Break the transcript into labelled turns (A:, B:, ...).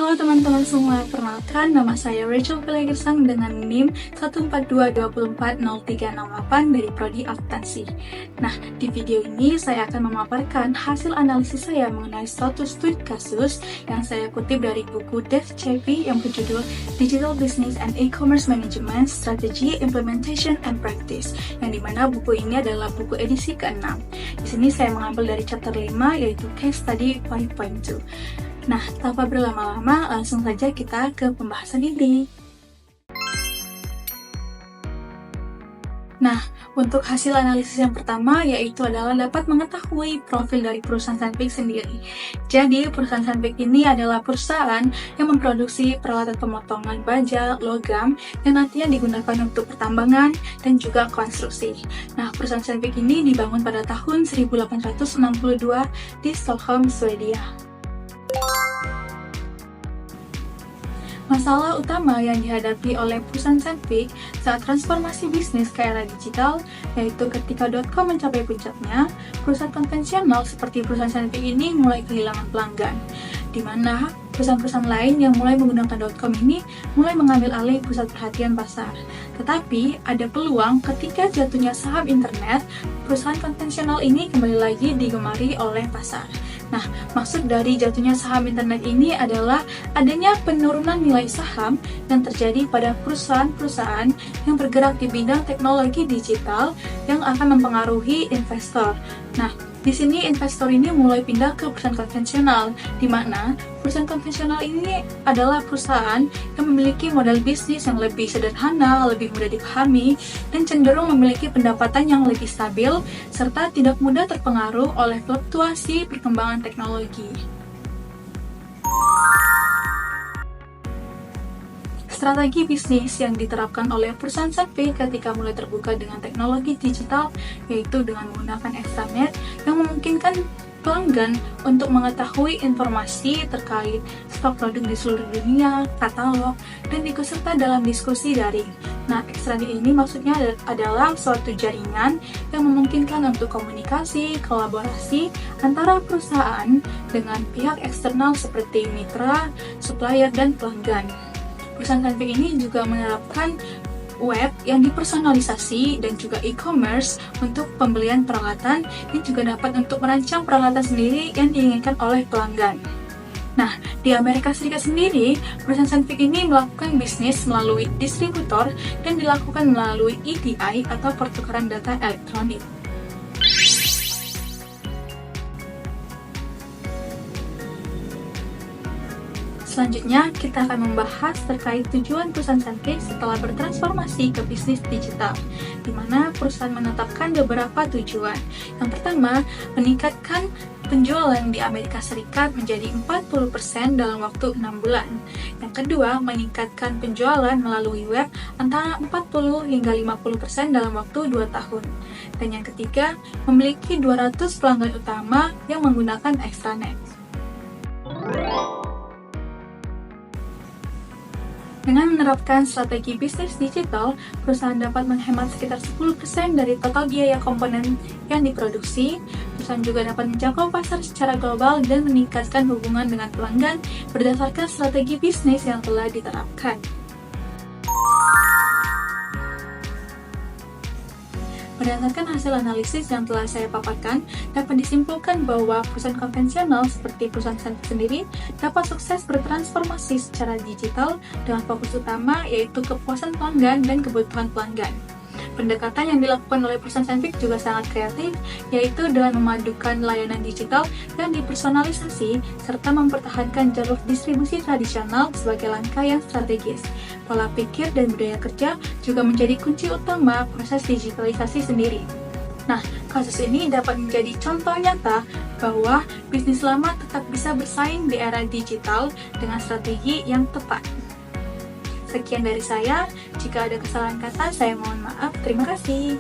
A: Halo teman-teman semua, perkenalkan nama saya Rachel Pelegersang dengan NIM 142240368 dari Prodi Akuntansi. Nah, di video ini saya akan memaparkan hasil analisis saya mengenai status studi kasus yang saya kutip dari buku Dev CP yang berjudul Digital Business and E-Commerce Management Strategy, Implementation, and Practice, yang dimana buku ini adalah buku edisi ke-6. Di sini saya mengambil dari chapter 5 yaitu Case Study 5.2. Nah, tanpa berlama-lama, langsung saja kita ke pembahasan inti. Nah, untuk hasil analisis yang pertama yaitu adalah dapat mengetahui profil dari perusahaan Sandvik sendiri. Jadi, perusahaan Sandvik ini adalah perusahaan yang memproduksi peralatan pemotongan baja, logam, yang nantinya digunakan untuk pertambangan dan juga konstruksi. Nah, perusahaan Sandvik ini dibangun pada tahun 1862 di Stockholm, Swedia. Masalah utama yang dihadapi oleh perusahaan Sandvik saat transformasi bisnis ke era digital, yaitu ketika .com mencapai puncaknya, perusahaan konvensional seperti perusahaan Sandvik ini mulai kehilangan pelanggan, di mana perusahaan-perusahaan lain yang mulai menggunakan .com ini mulai mengambil alih pusat perhatian pasar. Tetapi ada peluang ketika jatuhnya saham internet, perusahaan konvensional ini kembali lagi digemari oleh pasar. Nah, maksud dari jatuhnya saham internet ini adalah adanya penurunan nilai saham yang terjadi pada perusahaan-perusahaan yang bergerak di bidang teknologi digital yang akan mempengaruhi investor. Nah, di sini investor ini mulai pindah ke perusahaan konvensional, di mana perusahaan konvensional ini adalah perusahaan yang memiliki model bisnis yang lebih sederhana, lebih mudah dipahami, dan cenderung memiliki pendapatan yang lebih stabil, serta tidak mudah terpengaruh oleh fluktuasi perkembangan teknologi. Strategi bisnis yang diterapkan oleh perusahaan Sandvik ketika mulai terbuka dengan teknologi digital, yaitu dengan menggunakan extranet yang memungkinkan pelanggan untuk mengetahui informasi terkait stok produk di seluruh dunia, katalog, dan ikut serta dalam diskusi daring. Nah, extranet ini maksudnya adalah suatu jaringan yang memungkinkan untuk komunikasi, kolaborasi antara perusahaan dengan pihak eksternal seperti mitra, supplier, dan pelanggan. Perusahaan Sandvik ini juga menerapkan web yang dipersonalisasi dan juga e-commerce untuk pembelian peralatan yang juga dapat untuk merancang peralatan sendiri yang diinginkan oleh pelanggan. Nah, di Amerika Serikat sendiri, perusahaan Sandvik ini melakukan bisnis melalui distributor dan dilakukan melalui EDI atau pertukaran data elektronik. Selanjutnya, kita akan membahas terkait tujuan perusahaan Sandvik setelah bertransformasi ke bisnis digital, di mana perusahaan menetapkan beberapa tujuan. Yang pertama, meningkatkan penjualan di Amerika Serikat menjadi 40% dalam waktu 6 bulan. Yang kedua, meningkatkan penjualan melalui web antara 40 hingga 50% dalam waktu 2 tahun. Dan yang ketiga, memiliki 200 pelanggan utama yang menggunakan extranet. Dengan menerapkan strategi bisnis digital, perusahaan dapat menghemat sekitar 10% dari total biaya komponen yang diproduksi. Perusahaan juga dapat menjangkau pasar secara global dan meningkatkan hubungan dengan pelanggan berdasarkan strategi bisnis yang telah diterapkan. Berdasarkan hasil analisis yang telah saya paparkan, dapat disimpulkan bahwa perusahaan konvensional seperti perusahaan Sandvik sendiri dapat sukses bertransformasi secara digital dengan fokus utama yaitu kepuasan pelanggan dan kebutuhan pelanggan. Pendekatan yang dilakukan oleh perusahaan Sandvik juga sangat kreatif, yaitu dengan memadukan layanan digital yang dipersonalisasi serta mempertahankan jalur distribusi tradisional sebagai langkah yang strategis. Pola pikir dan budaya kerja juga menjadi kunci utama proses digitalisasi sendiri. Nah, kasus ini dapat menjadi contoh nyata bahwa bisnis lama tetap bisa bersaing di era digital dengan strategi yang tepat. Sekian dari saya, jika ada kesalahan kata saya mohon maaf, terima kasih.